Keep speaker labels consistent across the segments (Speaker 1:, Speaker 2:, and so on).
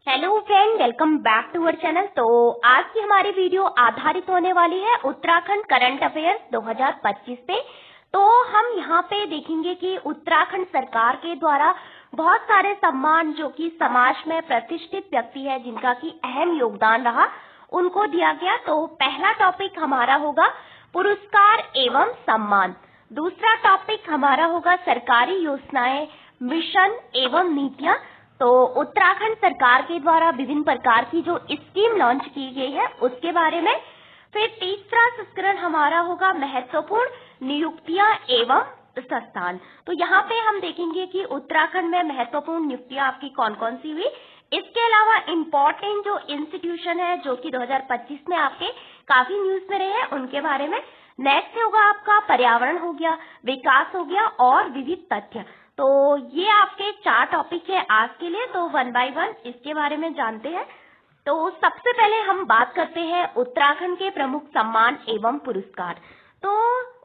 Speaker 1: Hello friend, welcome back to our channel. तो आज की हमारी वीडियो आधारित होने वाली है उत्तराखंड करंट अफेयर्स 2025 पे। तो हम यहाँ पे देखेंगे कि उत्तराखंड सरकार के द्वारा बहुत सारे सम्मान जो कि समाज में प्रतिष्ठित व्यक्ति है जिनका की अहम योगदान रहा, उनको दिया गया। तो पहला टॉपिक हमारा होगा पुरस्कार एवं सम्मान। दूसरा टॉपिक हमारा होगा सरकारी योजनाएं, मिशन एवं नीतियां। तो उत्तराखंड सरकार के द्वारा विभिन्न प्रकार की जो स्कीम लॉन्च की गई है उसके बारे में। फिर तीसरा संस्करण हमारा होगा महत्वपूर्ण नियुक्तियां एवं संस्थान। तो यहाँ पे हम देखेंगे कि उत्तराखंड में महत्वपूर्ण नियुक्तियां आपकी कौन कौन सी हुई। इसके अलावा इम्पोर्टेंट जो इंस्टीट्यूशन है जो कि 2025 में आपके काफी न्यूज में रहे हैं उनके बारे में। नेक्स्ट होगा आपका पर्यावरण हो गया, विकास हो गया और विविध तथ्य। तो ये आपके 4 टॉपिक है आज के लिए। तो वन बाय वन इसके बारे में जानते हैं। तो सबसे पहले हम बात करते हैं उत्तराखंड के प्रमुख सम्मान एवं पुरस्कार। तो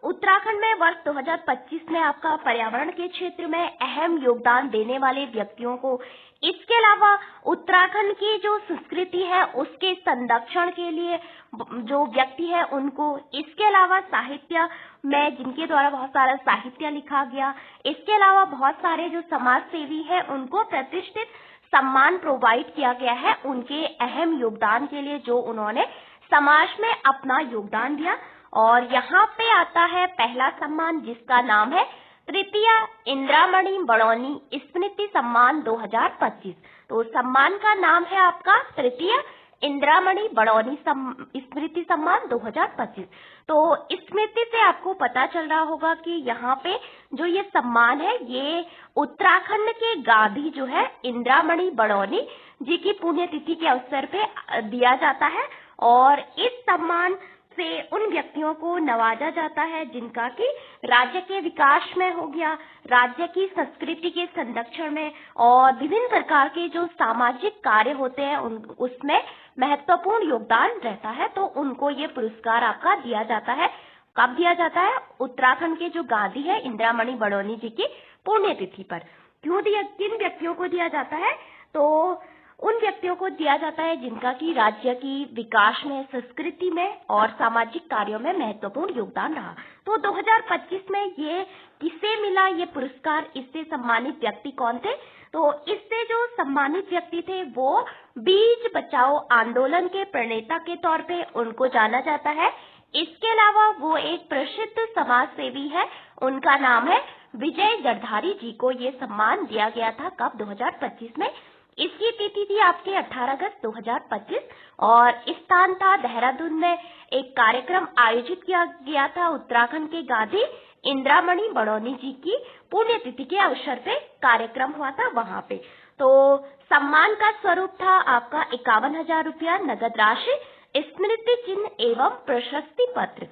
Speaker 1: उत्तराखंड में वर्ष 2025 में आपका पर्यावरण के क्षेत्र में अहम योगदान देने वाले व्यक्तियों को, इसके अलावा उत्तराखंड की जो संस्कृति है उसके संरक्षण के लिए जो व्यक्ति है उनको, इसके अलावा साहित्य में जिनके द्वारा बहुत सारा साहित्य लिखा गया, इसके अलावा बहुत सारे जो समाज सेवी है उनको प्रतिष्ठित सम्मान प्रोवाइड किया गया है उनके अहम योगदान के लिए जो उन्होंने समाज में अपना योगदान दिया। और यहाँ पे आता है पहला सम्मान जिसका नाम है तृतीय इंद्रामणि बड़ौनी स्मृति सम्मान 2025। तो सम्मान का नाम है आपका तृतीय इंद्रामणि बड़ौनी स्मृति सम्मान 2025। तो स्मृति से आपको पता चल रहा होगा कि यहाँ पे जो ये सम्मान है ये उत्तराखंड के गांधी जो है इंद्रामणि बड़ौनी जी की पुण्यतिथि के अवसर पे दिया जाता है। और इस सम्मान से उन व्यक्तियों को नवाजा जाता है जिनका कि राज्य के विकास में हो गया, राज्य की संस्कृति के संरक्षण में और विभिन्न प्रकार के जो सामाजिक कार्य होते हैं उसमें महत्वपूर्ण योगदान रहता है। तो उनको ये पुरस्कार आपका दिया जाता है। कब दिया जाता है? उत्तराखंड के जो गांधी है इंद्रामणि बड़ौनी जी की पुण्यतिथि पर। क्यों दिया, किन व्यक्तियों को दिया जाता है? तो उन व्यक्तियों को दिया जाता है जिनका की राज्य की विकास में, संस्कृति में और सामाजिक कार्यों में महत्वपूर्ण योगदान रहा। तो 2025 में ये किसे मिला ये पुरस्कार, इससे सम्मानित व्यक्ति कौन थे? तो इससे जो सम्मानित व्यक्ति थे वो बीज बचाओ आंदोलन के प्रणेता के तौर पे उनको जाना जाता है। इसके अलावा वो एक प्रसिद्ध समाज सेवी है, उनका नाम है विजय जरधारी जी को ये सम्मान दिया गया था। कब? 2025 में। इसकी तिथि थी आपके 18 अगस्त 2025 और स्थान था देहरादून में। एक कार्यक्रम आयोजित किया गया था उत्तराखंड के गांधी इंद्रामणि बड़ौनी जी की पुण्यतिथि के अवसर पे कार्यक्रम हुआ था वहां पे। तो सम्मान का स्वरूप था आपका 51,000 रुपया नगद राशि, स्मृति चिन्ह एवं प्रशस्ति पत्र।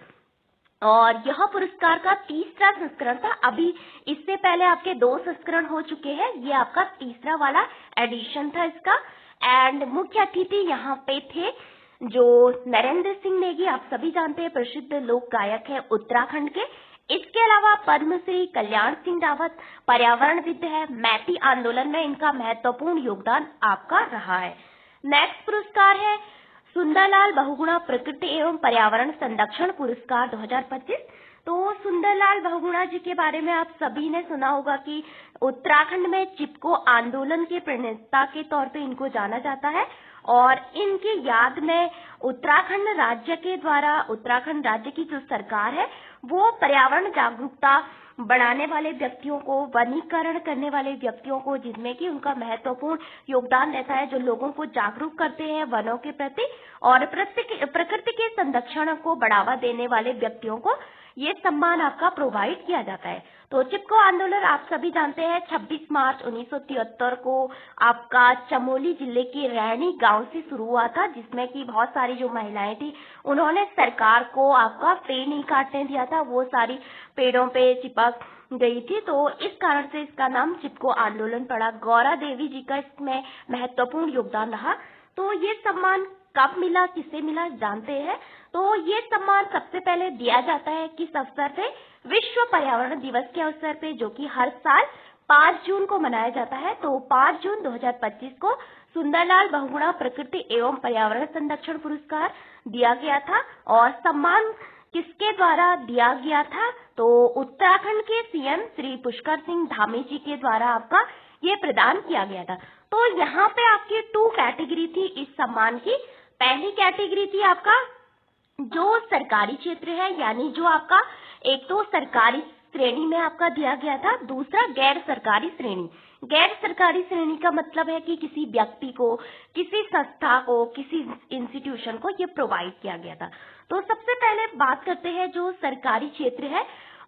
Speaker 1: और यह पुरस्कार का तीसरा संस्करण था। अभी इससे पहले आपके 2 संस्करण हो चुके हैं, ये आपका तीसरा वाला एडिशन था इसका। एंड मुख्य अतिथि यहाँ पे थे जो नरेंद्र सिंह नेगी, आप सभी जानते हैं, प्रसिद्ध लोक गायक है उत्तराखंड के। इसके अलावा पद्मश्री कल्याण सिंह रावत पर्यावरणविद है, मैती आंदोलन में इनका महत्वपूर्ण योगदान आपका रहा है। नेक्स्ट पुरस्कार है सुंदरलाल बहुगुणा प्रकृति एवं पर्यावरण संरक्षण पुरस्कार 2025। तो सुंदरलाल बहुगुणा जी के बारे में आप सभी ने सुना होगा कि उत्तराखंड में चिपको आंदोलन के प्रणेता के तौर पे इनको जाना जाता है। और इनकी याद में उत्तराखंड राज्य के द्वारा, उत्तराखंड राज्य की जो सरकार है वो पर्यावरण जागरूकता बढ़ाने वाले व्यक्तियों को, वनीकरण करने वाले व्यक्तियों को, जिनमें कि उनका महत्वपूर्ण योगदान रहता है, जो लोगों को जागरूक करते हैं वनों के प्रति और प्रकृति के संरक्षण को बढ़ावा देने वाले व्यक्तियों को ये सम्मान आपका प्रोवाइड किया जाता है। तो चिपको आंदोलन आप सभी जानते हैं 26 मार्च 1973 को आपका चमोली जिले के रैणी गांव से शुरू हुआ था, जिसमें कि बहुत सारी जो महिलाएं थी उन्होंने सरकार को आपका पेड़ नहीं काटने दिया था, वो सारी पेड़ों पे चिपक गई थी। तो इस कारण से इसका नाम चिपको आंदोलन पड़ा। गौरा देवी जी का इसमें महत्वपूर्ण योगदान रहा। तो ये सम्मान कब मिला, किसे मिला, जानते हैं। तो ये सम्मान सबसे पहले दिया जाता है किस अवसर पे? विश्व पर्यावरण दिवस के अवसर पे, जो कि हर साल 5 जून को मनाया जाता है। तो 5 जून 2025 को सुंदरलाल बहुगुणा प्रकृति एवं पर्यावरण संरक्षण पुरस्कार दिया गया था। और सम्मान किसके द्वारा दिया गया था? तो उत्तराखंड के सीएम श्री पुष्कर सिंह धामी जी के द्वारा आपका ये प्रदान किया गया था। तो यहाँ पे आपकी 2 कैटेगरी थी इस सम्मान की। पहली कैटेगरी थी आपका जो सरकारी क्षेत्र है, यानी जो आपका एक तो सरकारी श्रेणी में आपका दिया गया था, दूसरा गैर सरकारी श्रेणी। गैर सरकारी श्रेणी का मतलब है कि किसी व्यक्ति को, किसी संस्था को, किसी इंस्टीट्यूशन को ये प्रोवाइड किया गया था। तो सबसे पहले बात करते हैं जो सरकारी क्षेत्र है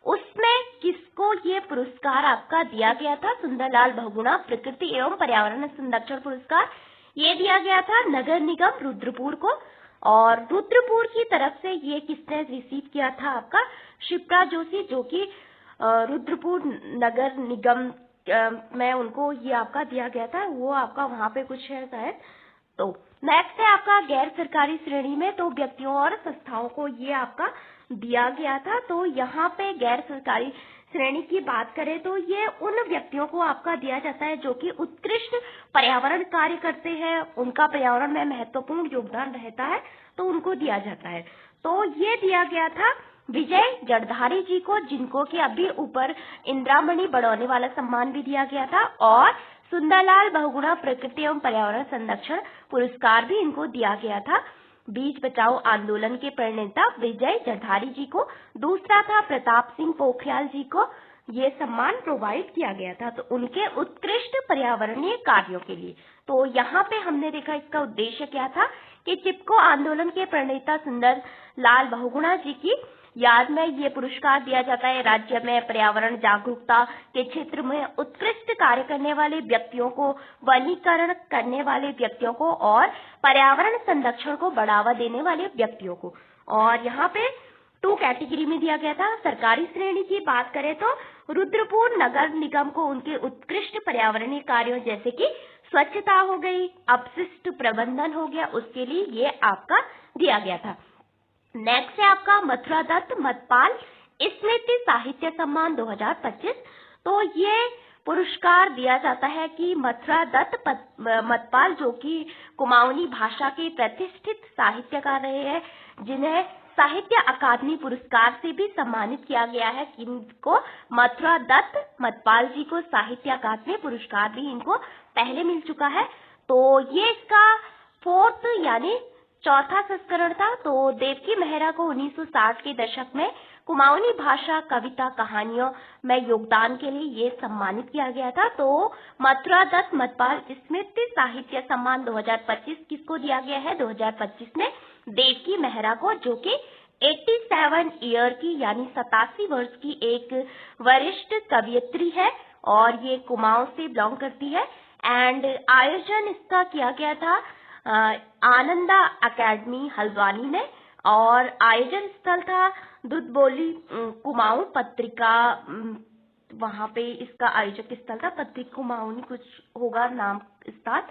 Speaker 1: उसमें किसको ये पुरस्कार आपका दिया गया था। सुंदरलाल बहुगुणा प्रकृति एवं पर्यावरण संरक्षण पुरस्कार ये दिया गया था नगर निगम रुद्रपुर को। और रुद्रपुर की तरफ से ये किसने रिसीव किया था? आपका शिप्रा जोशी, जो कि रुद्रपुर नगर निगम में उनको ये आपका दिया गया था। वो आपका वहां पे कुछ है शायद। तो नेक्स्ट है आपका गैर सरकारी श्रेणी में, तो व्यक्तियों और संस्थाओं को ये आपका दिया गया था। तो यहाँ पे गैर सरकारी श्रेणी की बात करें तो ये उन व्यक्तियों को आपका दिया जाता है जो कि उत्कृष्ट पर्यावरण कार्य करते हैं, उनका पर्यावरण में महत्वपूर्ण योगदान रहता है, तो उनको दिया जाता है। तो ये दिया गया था विजय जड़धारी जी को, जिनको कि अभी ऊपर इंदिरामणि बढ़ाने वाला सम्मान भी दिया गया था। और सुंदरलाल बहुगुणा प्रकृति एवं पर्यावरण संरक्षण पुरस्कार भी इनको दिया गया था। बीज बचाओ आंदोलन के प्रणेता विजय जड़धारी जी को, दूसरा था प्रताप सिंह पोखरियाल जी को ये सम्मान प्रोवाइड किया गया था, तो उनके उत्कृष्ट पर्यावरणीय कार्यों के लिए। तो यहाँ पे हमने देखा इसका उद्देश्य क्या था कि चिपको आंदोलन के प्रणेता सुंदरलाल बहुगुणा जी की याद में ये पुरस्कार दिया जाता है। राज्य में पर्यावरण जागरूकता के क्षेत्र में उत्कृष्ट कार्य करने वाले व्यक्तियों को, वनीकरण करने वाले व्यक्तियों को और पर्यावरण संरक्षण को बढ़ावा देने वाले व्यक्तियों को। और यहाँ पे 2 कैटेगरी में दिया गया था। सरकारी श्रेणी की बात करें तो रुद्रपुर नगर निगम को उनके उत्कृष्ट पर्यावरणीय कार्यों जैसे कि स्वच्छता हो गई, अपशिष्ट प्रबंधन हो गया, उसके लिए ये आपका दिया गया था। नेक्स्ट है आपका मथुरा दत्त मतपाल स्मृति साहित्य सम्मान 2025। तो ये पुरस्कार दिया जाता है कि मथुरा दत्त मतपाल, जो कि कुमाऊनी भाषा के प्रतिष्ठित साहित्यकार रहे हैं, जिन्हें साहित्य अकादमी पुरस्कार से भी सम्मानित किया गया है। इनको मथुरा दत्त मतपाल जी को साहित्य अकादमी पुरस्कार भी इनको पहले मिल चुका है। तो ये इसका 4th यानी 4था संस्करण था। तो देवकी मेहरा को 1960 के दशक में कुमाऊनी भाषा, कविता, कहानियों में योगदान के लिए ये सम्मानित किया गया था। तो मथुरा दत्त मतपाल स्मृति साहित्य सम्मान 2025 किसको दिया गया है? 2025 में देवकी मेहरा को, जो कि 87 ईयर की यानी 87 वर्ष की एक वरिष्ठ कवयित्री है और ये कुमाऊं से बिलोंग करती है। एंड आयोजन इसका किया गया था आनंदा एकेडमी हल्द्वानी में, और आयोजन स्थल था दुधबोली कुमाऊं पत्रिका, वहां पे इसका आयोजक स्थल था पत्रिका कुमाऊनी कुछ होगा नाम स्थान।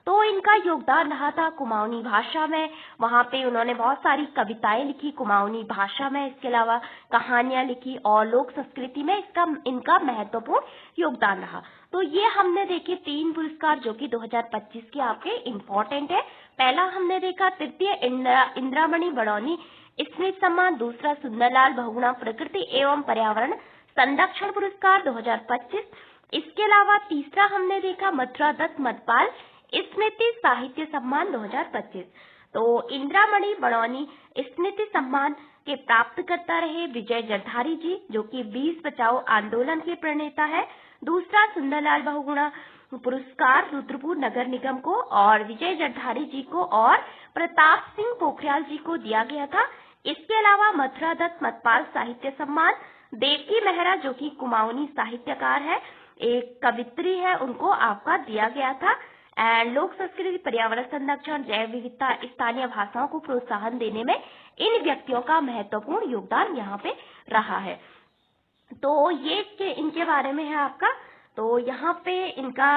Speaker 1: तो इनका योगदान रहा था कुमाऊनी भाषा में, वहां पे उन्होंने बहुत सारी कविताएं लिखी कुमाऊनी भाषा में, इसके अलावा कहानियां लिखी और लोक संस्कृति में इनका महत्वपूर्ण योगदान रहा। तो ये हमने देखे 3 पुरस्कार जो कि 2025 के आपके इम्पोर्टेंट है। पहला हमने देखा तृतीय इंदिरामणि बड़ौनी स्मृति सम्मान, दूसरा सुंदरलाल बहुगुणा प्रकृति एवं पर्यावरण संरक्षण पुरस्कार 2025। इसके अलावा तीसरा हमने देखा मथुरा दत्त मतपाल स्मृति साहित्य सम्मान 2025। तो इंदिरामणि बड़ौनी स्मृति सम्मान के प्राप्तकर्ता रहे विजय जड़धारी जी, जो कि बीज बचाओ आंदोलन के प्रणेता है। दूसरा सुंदरलाल बहुगुणा पुरस्कार रुद्रपुर नगर निगम को और विजय जड़धारी जी को और प्रताप सिंह पोखरियाल जी को दिया गया था। इसके अलावा मथुरा दत्त मतपाल साहित्य सम्मान देवकी मेहरा, जो कि कुमाऊनी साहित्यकार है, एक कवित्री है, उनको आपका दिया गया था। एंड लोक संस्कृति, पर्यावरण संरक्षण, जैव विविधता, स्थानीय भाषाओं को प्रोत्साहन देने में इन व्यक्तियों का महत्वपूर्ण योगदान यहाँ पे रहा है। तो ये इनके बारे में है आपका। तो यहाँ पे इनका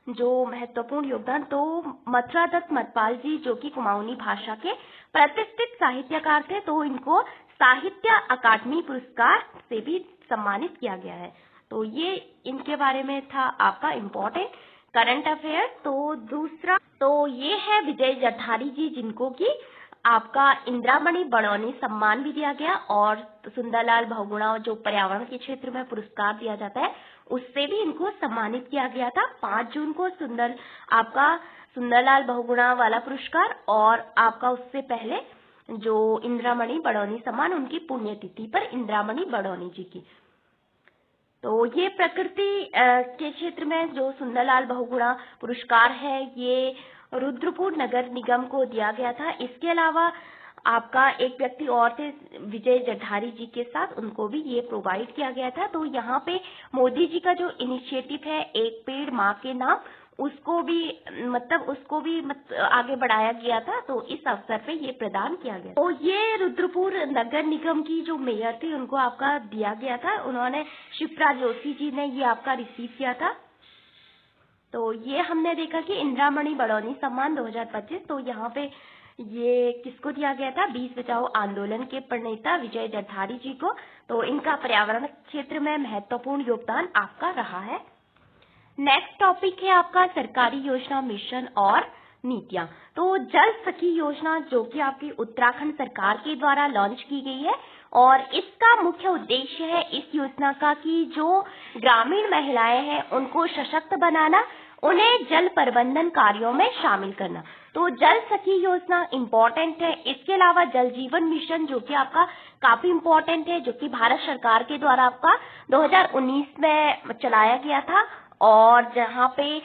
Speaker 1: जो महत्वपूर्ण योगदान, तो मथुरा दत्त मतपाल जी जो कि कुमाऊनी भाषा के प्रतिष्ठित साहित्यकार थे, तो इनको साहित्य अकादमी पुरस्कार से भी सम्मानित किया गया है। तो ये इनके बारे में था आपका इम्पोर्टेंट करंट अफेयर। तो दूसरा तो ये है विजय जठारी जी, जिनको कि आपका इंदिरामणि बड़ौनी सम्मान भी दिया गया और सुंदरलाल बहुगुणा जो पर्यावरण के क्षेत्र में पुरस्कार दिया जाता है उससे भी इनको सम्मानित किया गया था 5 जून को। आपका सुंदरलाल बहुगुणा वाला पुरस्कार और आपका उससे पहले जो इंदिरामणि बड़ौनी सम्मान उनकी पुण्यतिथि पर इंदिरामणि बड़ौनी जी की। तो ये प्रकृति के क्षेत्र में जो सुंदरलाल बहुगुणा पुरस्कार है ये रुद्रपुर नगर निगम को दिया गया था। इसके अलावा आपका एक व्यक्ति और थे विजय जठारी जी के साथ, उनको भी ये प्रोवाइड किया गया था। तो यहाँ पे मोदी जी का जो इनिशिएटिव है एक पेड़ माँ के नाम, उसको भी आगे बढ़ाया गया था। तो इस अवसर पे ये प्रदान किया गया। तो ये रुद्रपुर नगर निगम की जो मेयर थी उनको आपका दिया गया था, उन्होंने शिप्रा जोशी जी ने ये आपका रिसीव किया था। तो ये हमने देखा कि इंदिरामणि बड़ौनी सम्मान 2025, तो यहाँ पे ये किसको दिया गया था, 20 बचाओ आंदोलन के प्रणेता विजय जठारी जी को। तो इनका पर्यावरण क्षेत्र में महत्वपूर्ण योगदान आपका रहा है। नेक्स्ट टॉपिक है आपका सरकारी योजना, मिशन और नीतियां। तो जल सखी योजना जो कि आपकी उत्तराखंड सरकार के द्वारा लॉन्च की गई है और इसका मुख्य उद्देश्य है इस योजना का कि जो ग्रामीण महिलाएं हैं उनको सशक्त बनाना, उन्हें जल प्रबंधन कार्यों में शामिल करना। तो जल सखी योजना इम्पोर्टेंट है। इसके अलावा जल जीवन मिशन जो कि आपका काफी इम्पोर्टेंट है, जो कि भारत सरकार के द्वारा आपका 2019 में चलाया गया था और जहाँ पे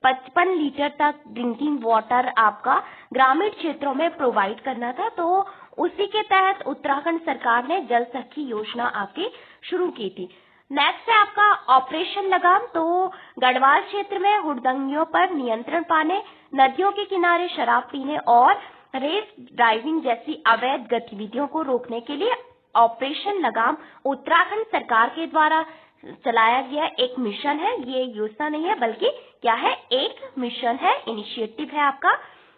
Speaker 1: 55 लीटर तक ड्रिंकिंग वाटर आपका ग्रामीण क्षेत्रों में प्रोवाइड करना था। तो उसी के तहत उत्तराखंड सरकार ने जल सखी योजना आपकी शुरू की थी। नेक्स्ट है आपका ऑपरेशन लगाम। तो गढ़वाल क्षेत्र में हुड़दंगियों पर नियंत्रण पाने, नदियों के किनारे शराब पीने और रेस ड्राइविंग जैसी अवैध गतिविधियों को रोकने के लिए ऑपरेशन लगाम उत्तराखंड सरकार के द्वारा चलाया गया एक मिशन है। ये योजना नहीं है बल्कि क्या है, एक मिशन है, इनिशिएटिव है आपका।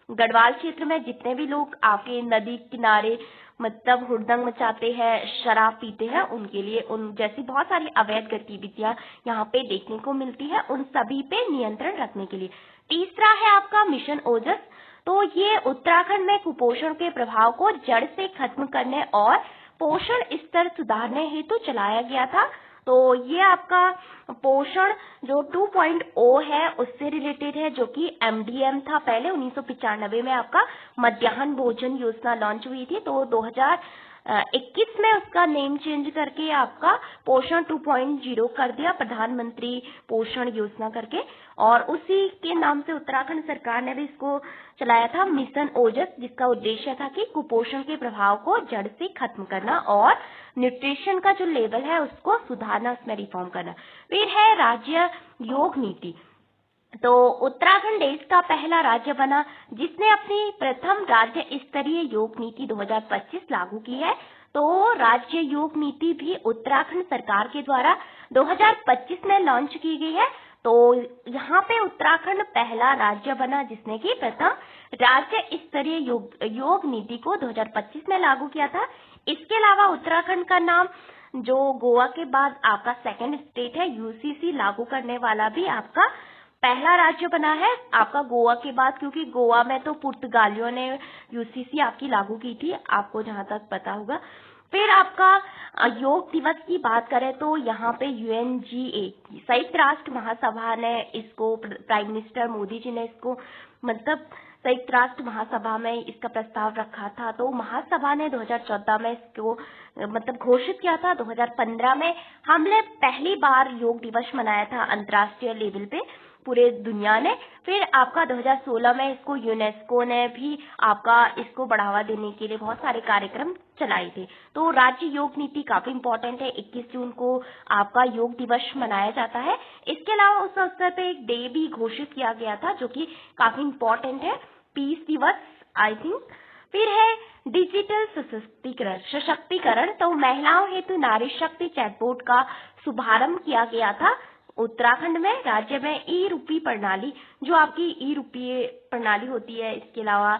Speaker 1: गढ़वाल क्षेत्र में जितने भी लोग आपके नदी किनारे हुड़दंग मचाते हैं, शराब पीते हैं, उनके लिए उन जैसी बहुत सारी अवैध गतिविधियां यहाँ पे देखने को मिलती है, उन सभी पे नियंत्रण रखने के लिए। तीसरा है आपका मिशन ओजस। तो ये उत्तराखंड में कुपोषण के प्रभाव को जड़ से खत्म करने और पोषण स्तर सुधारने हेतु चलाया गया था। तो ये आपका पोषण जो 2.0 है उससे रिलेटेड है, जो कि MDM था पहले 1995 में आपका मध्याह्न भोजन योजना लॉन्च हुई थी। तो 2021 में उसका नेम चेंज करके आपका पोषण 2.0 कर दिया, प्रधानमंत्री पोषण योजना करके, और उसी के नाम से उत्तराखंड सरकार ने भी इसको चलाया था मिशन ओजस, जिसका उद्देश्य था कि कुपोषण के प्रभाव को जड़ से खत्म करना और न्यूट्रिशन का जो लेवल है उसको सुधारना, उसमें रिफॉर्म करना। फिर है राज्य योग नीति। तो उत्तराखंड देश का पहला राज्य बना जिसने अपनी प्रथम राज्य स्तरीय योग नीति 2025 लागू की है। तो राज्य योग नीति भी उत्तराखंड सरकार के द्वारा 2025 में लॉन्च की गई है। तो यहाँ पे उत्तराखंड पहला राज्य बना जिसने की प्रथम राज्य स्तरीय योग नीति को 2025 में लागू किया था। इसके अलावा उत्तराखंड का नाम जो गोवा के बाद आपका सेकंड स्टेट है UCC लागू करने वाला भी आपका पहला राज्य बना है आपका गोवा के बाद, क्योंकि गोवा में तो पुर्तगालियों ने UCC आपकी लागू की थी, आपको जहां तक पता होगा। फिर आपका योग दिवस की बात करें तो यहाँ पे UNGA संयुक्त राष्ट्र महासभा ने इसको, प्राइम मिनिस्टर मोदी जी ने इसको संयुक्त राष्ट्र महासभा में इसका प्रस्ताव रखा था। तो महासभा ने 2014 में इसको घोषित किया था। 2015 में हमने पहली बार योग दिवस मनाया था अंतर्राष्ट्रीय लेवल पे पूरे दुनिया ने। फिर आपका 2016 में इसको यूनेस्को ने भी आपका इसको बढ़ावा देने के लिए बहुत सारे कार्यक्रम चलाए थे। तो राज्य योग नीति काफी इम्पोर्टेंट है। 21 जून को आपका योग दिवस मनाया जाता है। इसके अलावा उस अवसर पे एक डे भी घोषित किया गया था जो कि काफी इम्पोर्टेंट है, पीस दिवस आई थिंक। फिर है डिजिटल सशक्तिकरण। तो महिलाओं हेतु नारी शक्ति चैटबोट का शुभारंभ किया गया था उत्तराखंड में। राज्य में ई-रूपी प्रणाली, जो आपकी ई-रूपी प्रणाली होती है, इसके अलावा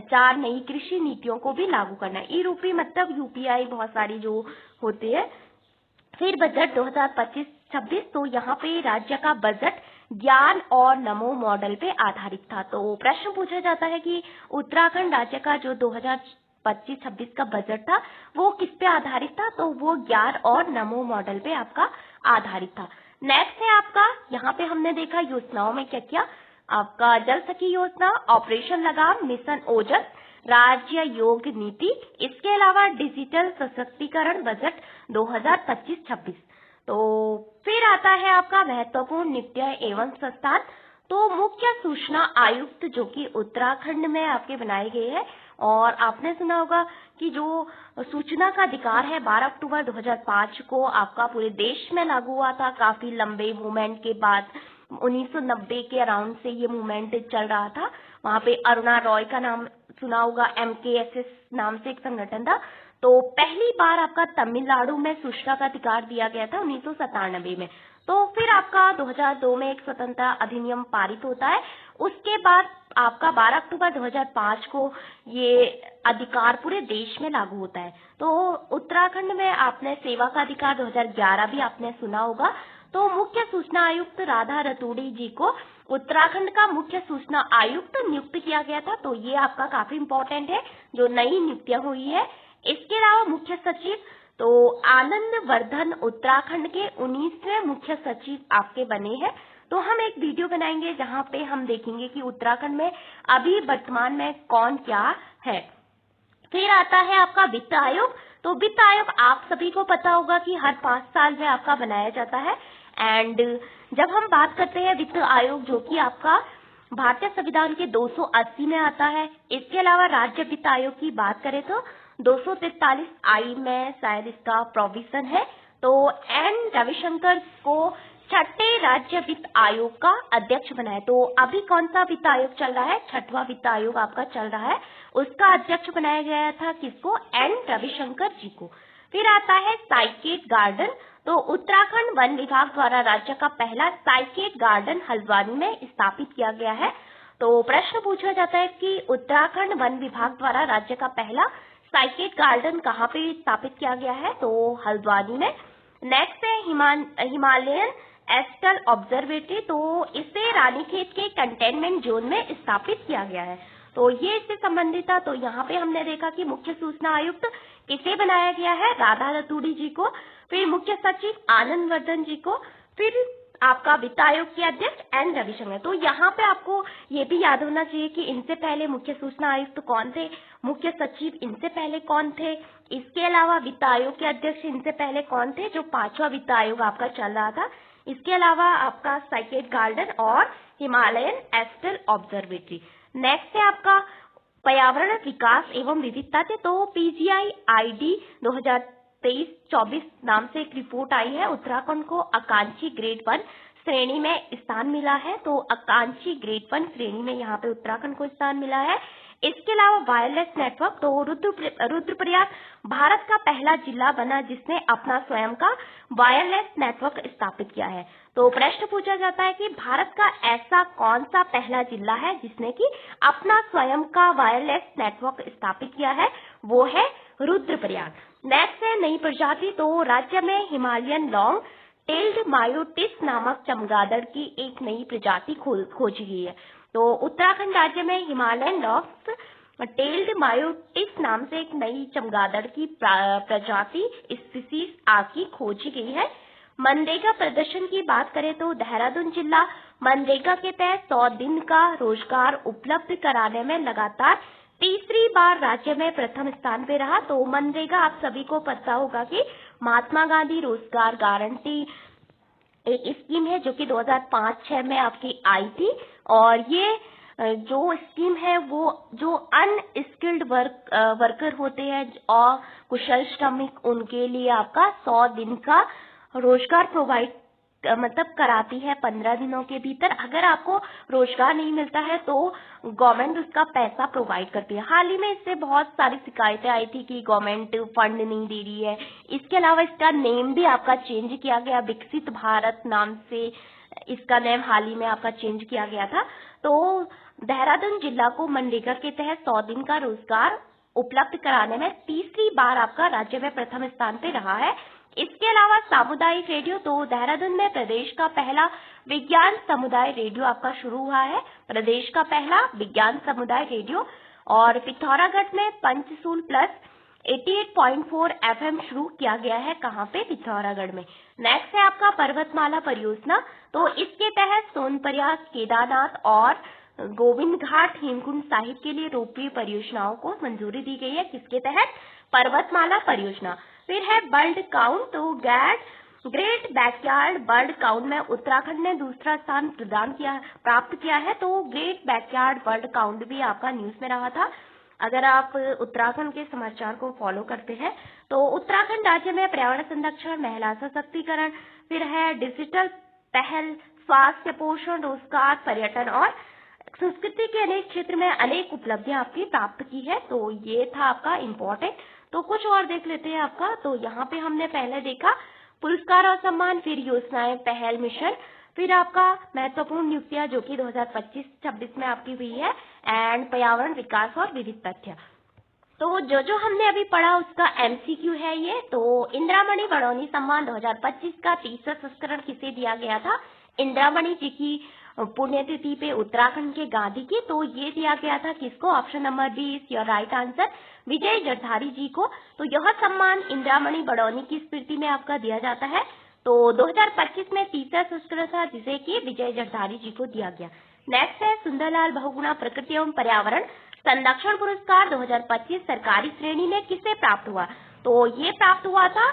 Speaker 1: 4 नई कृषि नीतियों को भी लागू करना है। ई-रूपी UPI बहुत सारी जो होती है। फिर बजट 2025 25-26, तो यहाँ पे राज्य का बजट ज्ञान और नमो मॉडल पे आधारित था। तो प्रश्न पूछा जाता है कि उत्तराखंड राज्य का जो 2025-26 का बजट था वो किस पे आधारित था, तो वो ज्ञान और नमो मॉडल पे आपका आधारित था। नेक्स्ट है आपका, यहाँ पे हमने देखा योजनाओं में क्या क्या, आपका जल सखी योजना, ऑपरेशन लगाम, मिशन ओजस, राज्य योग नीति, इसके अलावा डिजिटल सशक्तिकरण बजट 2025-26। तो फिर आता है आपका महत्वपूर्ण निकाय एवं संस्थान। तो मुख्य सूचना आयुक्त जो कि उत्तराखंड में आपके बनाए गए हैं, और आपने सुना होगा कि जो सूचना का अधिकार है 12 अक्टूबर 2005 को आपका पूरे देश में लागू हुआ था। काफी लंबे मूवमेंट के बाद 1990 के अराउंड से ये मूवमेंट चल रहा था। वहां पे अरुणा रॉय का नाम सुना होगा, MKSS नाम से एक संगठन था। तो पहली बार आपका तमिलनाडु में सूचना का अधिकार दिया गया था 1997 में। तो फिर आपका 2002 में एक स्वतंत्रता अधिनियम पारित होता है। उसके बाद आपका 12 अक्टूबर 2005 को ये अधिकार पूरे देश में लागू होता है। तो उत्तराखंड में आपने सेवा का अधिकार 2011 भी आपने सुना होगा। तो मुख्य सूचना आयुक्त राधा रतूड़ी जी को उत्तराखंड का मुख्य सूचना आयुक्त नियुक्त किया गया था। तो ये आपका काफी इम्पोर्टेंट है, जो नई नियुक्तियां हुई है। इसके अलावा मुख्य सचिव, तो आनंद वर्धन उत्तराखंड के 19वें मुख्य सचिव आपके बने हैं। तो हम एक वीडियो बनाएंगे जहां पे हम देखेंगे कि उत्तराखंड में अभी वर्तमान में कौन क्या है। फिर आता है आपका वित्त आयोग। तो वित्त आयोग आप सभी को पता होगा कि हर 5 साल में आपका बनाया जाता है। एंड जब हम बात करते हैं वित्त आयोग जो कि आपका भारतीय संविधान के 280 में आता है। इसके अलावा राज्य वित्त आयोग की बात करें तो 243I में शायद इसका प्रोविजन है। तो एन रविशंकर को छठे राज्य वित्त आयोग का अध्यक्ष बनाए। तो अभी कौन सा वित्त आयोग चल रहा है, छठवां वित्त आयोग आपका चल रहा है, उसका अध्यक्ष बनाया गया था किसको, एन रविशंकर जी को। फिर आता है साइकेट गार्डन। तो उत्तराखंड वन विभाग द्वारा राज्य का पहला साइकेट गार्डन हल्द्वानी में स्थापित किया गया है। तो प्रश्न पूछा जाता है कि उत्तराखंड वन विभाग द्वारा राज्य का पहला साइकेट गार्डन कहाँ पे स्थापित किया गया है, तो हल्द्वानी में। नेक्स्ट है हिमालयन एस्टल ऑब्जर्वेटरी। तो इसे रानीखेत के कंटेनमेंट जोन में स्थापित किया गया है। तो ये इससे संबंधित था। तो यहाँ पे हमने देखा कि मुख्य सूचना आयुक्त किसे बनाया गया है, राधा रतूड़ी जी को। फिर मुख्य सचिव आनंद वर्धन जी को। फिर आपका वित्त आयोग के अध्यक्ष एन रविशंकर। तो यहाँ पे आपको ये भी याद होना चाहिए कि इनसे पहले मुख्य सूचना आयुक्त कौन थे, मुख्य सचिव इनसे पहले कौन थे, इसके अलावा वित्त आयोग के अध्यक्ष इनसे पहले कौन थे, जो 5वां वित्त आयोग आपका चल रहा था। इसके अलावा आपका साइकेट गार्डन और हिमालयन एस्टल ऑब्जर्वेटरी। नेक्स्ट है आपका पर्यावरण विकास एवं विविधता थे। तो PGI-ID 2023-24 नाम से एक रिपोर्ट आई है। उत्तराखंड को आकांक्षी ग्रेड 1 श्रेणी में स्थान मिला है। तो आकांक्षी ग्रेड 1 श्रेणी में यहाँ पे उत्तराखंड को स्थान मिला है। इसके अलावा वायरलेस नेटवर्क, तो रुद्रप्रयाग भारत का पहला जिला बना जिसने अपना स्वयं का वायरलेस नेटवर्क स्थापित किया है। तो प्रश्न पूछा जाता है कि भारत का ऐसा कौन सा पहला जिला है जिसने कि अपना स्वयं का वायरलेस नेटवर्क स्थापित किया है, वो है रुद्रप्रयाग। नेक्स्ट है नई प्रजाति। तो राज्य में हिमालयन लॉन्ग टेल्ड मायोटिस नामक चमगादड़ की एक नई प्रजाति खोजी गई है। तो उत्तराखंड राज्य में हिमालयन लॉन्ग टेल्ड मायोटिस नाम से एक नई चमगादड़ की प्रजाति स्पीसीज की खोजी गई है। मनरेगा प्रदर्शन की बात करें तो देहरादून जिला मनरेगा के तहत 100 दिन का रोजगार उपलब्ध कराने में लगातार तीसरी बार राज्य में प्रथम स्थान पे रहा। तो मनरेगा आप सभी को पता होगा कि महात्मा गांधी रोजगार गारंटी एक स्कीम है जो कि 2005-06 में आपकी आई थी। और ये जो स्कीम है वो जो अनस्किल्ड वर्कर होते हैं और कुशल श्रमिक, उनके लिए आपका 100 दिन का रोजगार प्रोवाइड मतलब कराती है 15 दिनों के भीतर। अगर आपको रोजगार नहीं मिलता है तो गवर्नमेंट उसका पैसा प्रोवाइड करती है। हाल ही में इससे बहुत सारी शिकायतें आई थी कि गवर्नमेंट फंड नहीं दे रही है। इसके अलावा इसका नेम भी आपका चेंज किया गया, विकसित भारत नाम से इसका नेम हाल ही में आपका चेंज किया गया था। तो देहरादून जिला को मनरेगा के तहत 100 दिन का रोजगार उपलब्ध कराने में तीसरी बार आपका राज्य में प्रथम स्थान पे रहा है। इसके अलावा सामुदायिक रेडियो, तो देहरादून में प्रदेश का पहला विज्ञान समुदाय रेडियो आपका शुरू हुआ है, प्रदेश का पहला विज्ञान समुदाय रेडियो। और पिथौरागढ़ में पंचसूल प्लस 88.4 FM शुरू किया गया है, कहाँ पे? पिथौरागढ़ में। नेक्स्ट है आपका पर्वतमाला परियोजना, तो इसके तहत सोनप्रयाग, केदारनाथ और गोविंद घाट हेमकुंड साहिब के लिए रोपवे परियोजनाओं को मंजूरी दी गई है। किसके तहत? पर्वतमाला परियोजना। फिर है बर्ड काउंट, तो ग्रेट बैकयार्ड बर्ड काउंट में उत्तराखंड ने दूसरा स्थान प्राप्त किया है। तो ग्रेट बैकयार्ड बर्ड काउंट भी आपका न्यूज में रहा था। अगर आप उत्तराखंड के समाचार को फॉलो करते हैं तो उत्तराखंड राज्य में पर्यावरण संरक्षण, महिला सशक्तिकरण, फिर है डिजिटल पहल, स्वास्थ्य, पोषण, रोजगार, पर्यटन और संस्कृति के अनेक क्षेत्र में अनेक उपलब्धियां आपकी प्राप्त की है। तो ये था आपका इम्पोर्टेंट। तो कुछ और देख लेते हैं आपका। तो यहाँ पे हमने पहले देखा पुरस्कार और सम्मान, फिर योजनाएं, पहल, मिशन, फिर आपका महत्वपूर्ण नियुक्तियां जो कि 2025-26 में आपकी हुई है, एंड पर्यावरण विकास और विविध तथ्य। तो जो हमने अभी पढ़ा उसका MCQ है ये। तो इंदिरामणि बड़ौनी सम्मान 2025 का 30वां संस्करण किसे दिया गया था? इंदिरामणि जी की पुण्यतिथि पे उत्तराखंड के गांधी की, तो ये दिया गया था किसको? Option number B is your right answer, Vijay Jardhari ji को। तो यह सम्मान इंदिरामणि बड़ौनी की स्मृति में आपका दिया जाता है। तो 2025 में 30वां संस्करण था जिसे कि विजय जरधारी जी को दिया गया। नेक्स्ट है सुंदरलाल बहुगुणा प्रकृति एवं पर्यावरण संरक्षण पुरस्कार 2025 सरकारी श्रेणी में किसे प्राप्त हुआ? तो ये प्राप्त हुआ था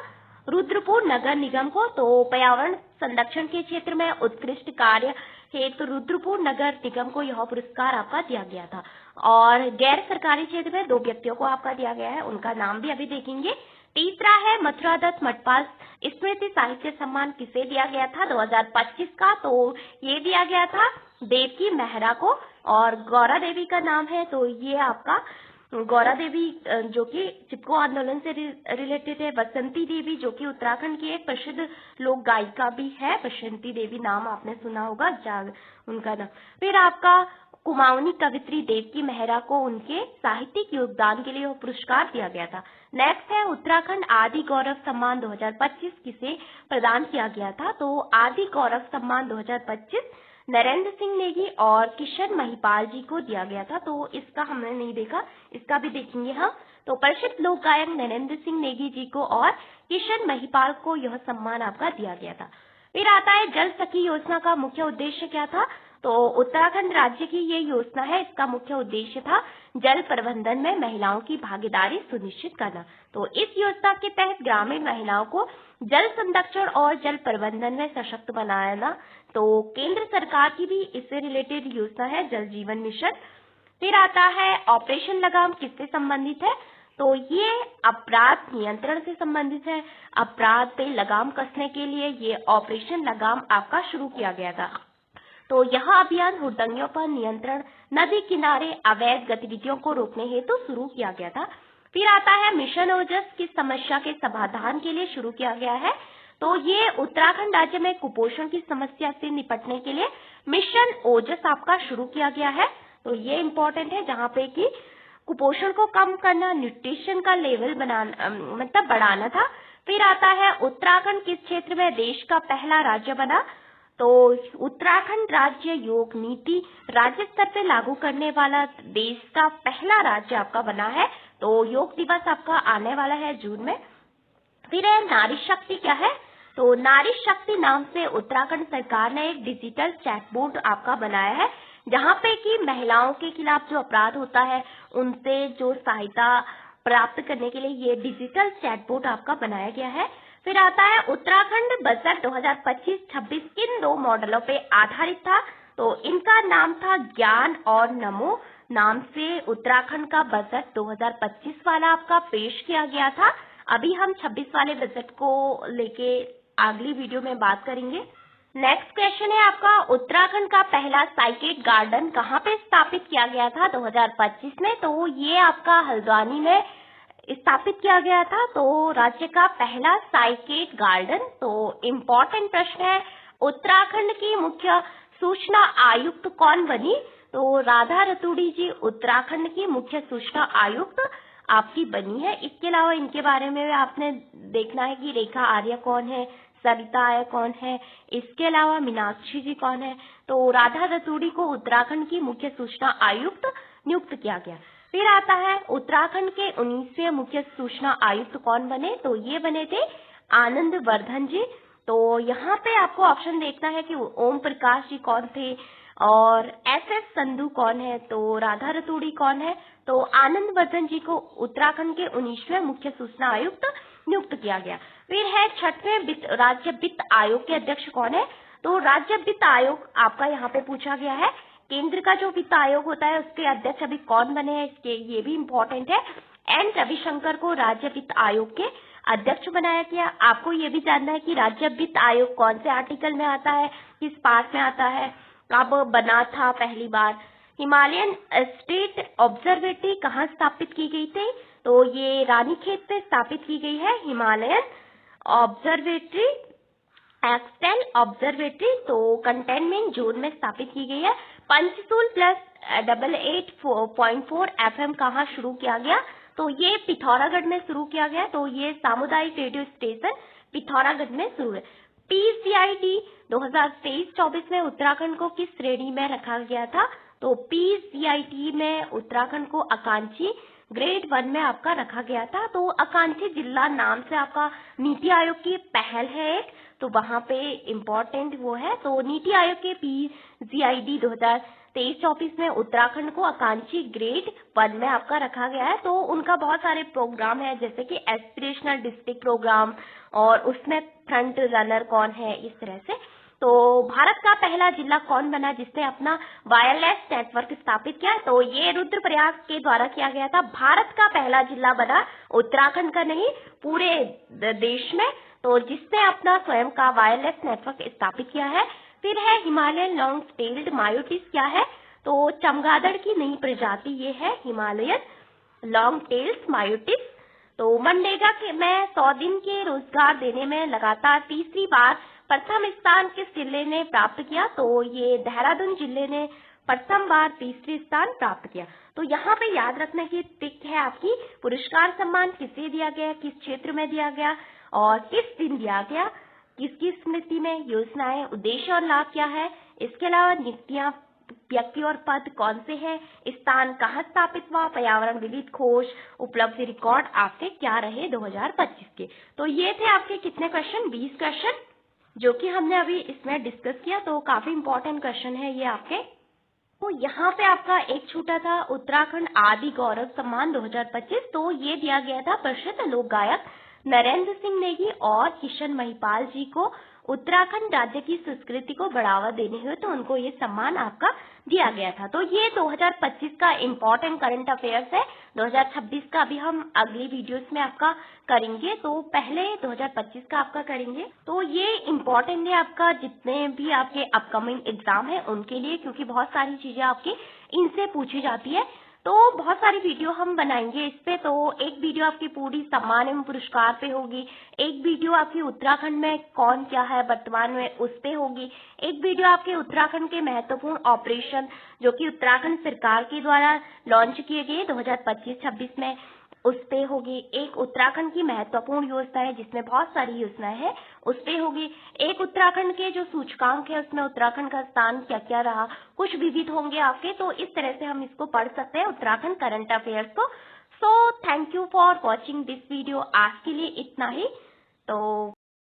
Speaker 1: रुद्रपुर नगर निगम को। तो पर्यावरण संरक्षण के क्षेत्र में उत्कृष्ट कार्य हेतु रुद्रपुर नगर निगम को यह पुरस्कार आपका दिया गया था। और गैर सरकारी क्षेत्र में 2 व्यक्तियों को आपका दिया गया है, उनका नाम भी अभी देखेंगे। तीसरा है मथुरा दत्त मटपाल स्मृति साहित्य सम्मान किसे दिया गया था 2025 का? तो ये दिया गया था देवकी मेहरा को। और गौरा देवी का नाम है, तो ये आपका गौरा देवी जो कि चिपको आंदोलन से रिलेटेड है। बसंती देवी जो कि उत्तराखंड की एक प्रसिद्ध लोक गायिका भी है, बसंती देवी नाम आपने सुना होगा, उनका नाम। फिर आपका कुमाऊनी कवित्री देवकी मेहरा को उनके साहित्यिक योगदान के लिए वो पुरस्कार दिया गया था। नेक्स्ट है उत्तराखंड आदि गौरव सम्मान 2025 किसे प्रदान किया गया था? तो आदि गौरव सम्मान 2025 नरेंद्र सिंह नेगी और किशन महिपाल जी को दिया गया था। तो इसका हमने नहीं देखा, इसका भी देखेंगे हम। तो प्रसिद्ध लोक गायक नरेंद्र सिंह नेगी जी को और किशन महिपाल को यह सम्मान आपका दिया गया था। फिर आता है जल सखी योजना का मुख्य उद्देश्य क्या था? तो उत्तराखंड राज्य की ये योजना है, इसका मुख्य उद्देश्य था जल प्रबंधन में महिलाओं की भागीदारी सुनिश्चित करना। तो इस योजना के तहत ग्रामीण महिलाओं को जल संरक्षण और जल प्रबंधन में सशक्त बनाना। तो केंद्र सरकार की भी इससे रिलेटेड योजना है जल जीवन मिशन। फिर आता है ऑपरेशन लगाम किससे संबंधित है? तो ये अपराध नियंत्रण से संबंधित है। अपराध पे लगाम कसने के लिए ये ऑपरेशन लगाम आपका शुरू किया गया था। तो यह अभियान हुड़दंगियों पर नियंत्रण, नदी किनारे अवैध गतिविधियों को रोकने हेतु शुरू किया गया था। फिर आता है मिशन ओजस किस समस्या के समाधान के लिए शुरू किया गया है? तो ये उत्तराखंड राज्य में कुपोषण की समस्या से निपटने के लिए मिशन ओजस आपका शुरू किया गया है। तो ये इम्पोर्टेंट है, जहाँ पे कि कुपोषण को कम करना, न्यूट्रिशन का लेवल मतलब बढ़ाना था। फिर आता है उत्तराखंड किस क्षेत्र में देश का पहला राज्य बना? तो उत्तराखंड राज्य योग नीति राज्य स्तर पे लागू करने वाला देश का पहला राज्य आपका बना है। तो योग दिवस आपका आने वाला है जून में। फिर है नारी शक्ति क्या है? तो नारी शक्ति नाम से उत्तराखंड सरकार ने एक डिजिटल चैटबोट आपका बनाया है, जहाँ पे कि महिलाओं के खिलाफ जो अपराध होता है उनसे जो सहायता प्राप्त करने के लिए ये डिजिटल चैटबोट आपका बनाया गया है। फिर आता है उत्तराखंड बजट 2025-26 किन 2 मॉडलों पे आधारित था? तो इनका नाम था ज्ञान और नमो नाम से उत्तराखंड का बजट 2025 वाला आपका पेश किया गया था। अभी हम 26 वाले बजट को लेके अगली वीडियो में बात करेंगे। नेक्स्ट क्वेश्चन है आपका उत्तराखंड का पहला साइकेड गार्डन कहाँ पे स्थापित किया गया था 2025 में? तो ये आपका हल्द्वानी में स्थापित किया गया था। तो राज्य का पहला साइकेड गार्डन। तो इम्पोर्टेंट प्रश्न है उत्तराखंड की मुख्य सूचना आयुक्त कौन बनी? तो राधा रतूड़ी जी उत्तराखंड की मुख्य सूचना आयुक्त आपकी बनी है। इसके अलावा इनके बारे में आपने देखना है कि रेखा आर्या कौन है, सरिता आर्या कौन है, इसके अलावा मीनाक्षी जी कौन है। तो राधा रतूड़ी को उत्तराखंड की मुख्य सूचना आयुक्त नियुक्त किया गया। फिर आता है उत्तराखंड के 19वें मुख्य सूचना आयुक्त कौन बने, तो ये बने थे आनंद वर्धन जी। तो यहाँ पे आपको ऑप्शन देखना है कि ओम प्रकाश जी कौन थे और SS संधू कौन है, तो राधा रतूड़ी कौन है। तो आनंद वर्धन जी को उत्तराखंड के 19वें मुख्य सूचना आयुक्त नियुक्त किया गया। फिर है 6वें राज्य वित्त आयोग के अध्यक्ष कौन है, तो राज्य वित्त आयोग आपका यहाँ पे पूछा गया है। केंद्र का जो वित्त आयोग होता है उसके अध्यक्ष अभी कौन बने हैं, इसके ये भी इम्पोर्टेंट है। N रविशंकर को राज्य वित्त आयोग के अध्यक्ष बनाया गया। आपको ये भी जानना है कि राज्य वित्त आयोग कौन से आर्टिकल में आता है, किस पार्ट में आता है, कब बना था पहली बार। हिमालयन स्टेट ऑब्जर्वेटरी कहाँ स्थापित की गई थी, तो ये रानीखेत में स्थापित की गई है हिमालयन ऑब्जर्वेटरी, एक्सटेल ऑब्जर्वेटरी। तो कंटेनमेंट जोन में स्थापित की गई है। पंचसूल प्लस 88.4 FM कहाँ शुरू किया गया, तो ये पिथौरागढ़ में शुरू किया गया। तो ये सामुदायिक रेडियो स्टेशन पिथौरागढ़ में शुरू है। PCID 2023-24 में उत्तराखंड को किस श्रेणी में रखा गया था, तो PCID में उत्तराखंड को आकांक्षी ग्रेड 1 में आपका रखा गया था। तो आकांक्षी जिला नाम से आपका नीति आयोग की पहल है एक, तो वहां पे इम्पोर्टेंट वो है। तो नीति आयोग के PCID 2023-24 में उत्तराखंड को आकांक्षी ग्रेड 1 में आपका रखा गया है। तो उनका बहुत सारे प्रोग्राम है, जैसे कि एस्पिरेशनल डिस्ट्रिक्ट प्रोग्राम, और उसमें फ्रंट रनर कौन है, इस तरह से। तो भारत का पहला जिला कौन बना जिसने अपना वायरलेस नेटवर्क स्थापित किया, तो ये रुद्रप्रयाग के द्वारा किया गया था। भारत का पहला जिला बना, उत्तराखंड का नहीं, पूरे देश में, तो जिसने अपना स्वयं का वायरलेस नेटवर्क स्थापित किया है। फिर है हिमालयन लॉन्ग टेल्ड मायोटिस क्या है, तो चमगादड़ की नई प्रजाति ये है हिमालयन लॉन्ग टेल्ड मायोटिस। तो मनरेगा के में 100 दिन के रोजगार देने में लगातार तीसरी बार प्रथम स्थान किस जिले ने प्राप्त किया, तो ये देहरादून जिले ने प्रथम बार तीसरी स्थान प्राप्त किया। तो यहाँ पे याद रखना की टिक है आपकी, पुरस्कार सम्मान किसे दिया गया, किस क्षेत्र में दिया गया और किस दिन दिया गया, किसकी स्मृति में, योजनाएं, उद्देश्य और लाभ क्या है, इसके अलावा नियुक्तियां, व्यक्ति और पद कौन से हैं, स्थान कहाँ स्थापित हुआ, पर्यावरण विविध खोज, उपलब्धि रिकॉर्ड आपके क्या रहे 2025 के। तो ये थे आपके कितने क्वेश्चन, 20 क्वेश्चन जो कि हमने अभी इसमें डिस्कस किया। तो काफी इंपॉर्टेंट क्वेश्चन है ये आपके। तो यहाँ पे आपका एक छूटा था उत्तराखंड आदि गौरव सम्मान 2025, तो ये दिया गया था प्रसिद्ध लोक गायक नरेंद्र सिंह नेगी और किशन महिपाल जी को। उत्तराखंड राज्य की संस्कृति को बढ़ावा देने हुए तो उनको ये सम्मान आपका दिया गया था। तो ये 2025 का इम्पोर्टेंट करंट अफेयर्स है। 2026 का अभी हम अगली वीडियोस में आपका करेंगे, तो पहले 2025 का आपका करेंगे। तो ये इम्पोर्टेंट है आपका, जितने भी आपके अपकमिंग एग्जाम है उनके लिए, क्योंकि बहुत सारी चीजें आपकी इनसे पूछी जाती है। तो बहुत सारी वीडियो हम बनाएंगे इस पे। तो एक वीडियो आपकी पूरी सम्मान एवं पुरस्कार पे होगी, एक वीडियो आपकी उत्तराखंड में कौन क्या है वर्तमान में उस पे होगी, एक वीडियो आपके उत्तराखंड के महत्वपूर्ण ऑपरेशन जो कि उत्तराखंड सरकार के द्वारा लॉन्च किए गए 2025-26 में उस पे होगी, एक उत्तराखंड की महत्वपूर्ण योजना है जिसमें बहुत सारी योजनाएं हैं उस पे होगी, एक उत्तराखंड के जो सूचकांक है उसमें उत्तराखंड का स्थान क्या क्या रहा, कुछ विविध होंगे आपके। तो इस तरह से हम इसको पढ़ सकते हैं उत्तराखंड करंट अफेयर्स को। So thank you for watching this video. आज के लिए इतना ही। तो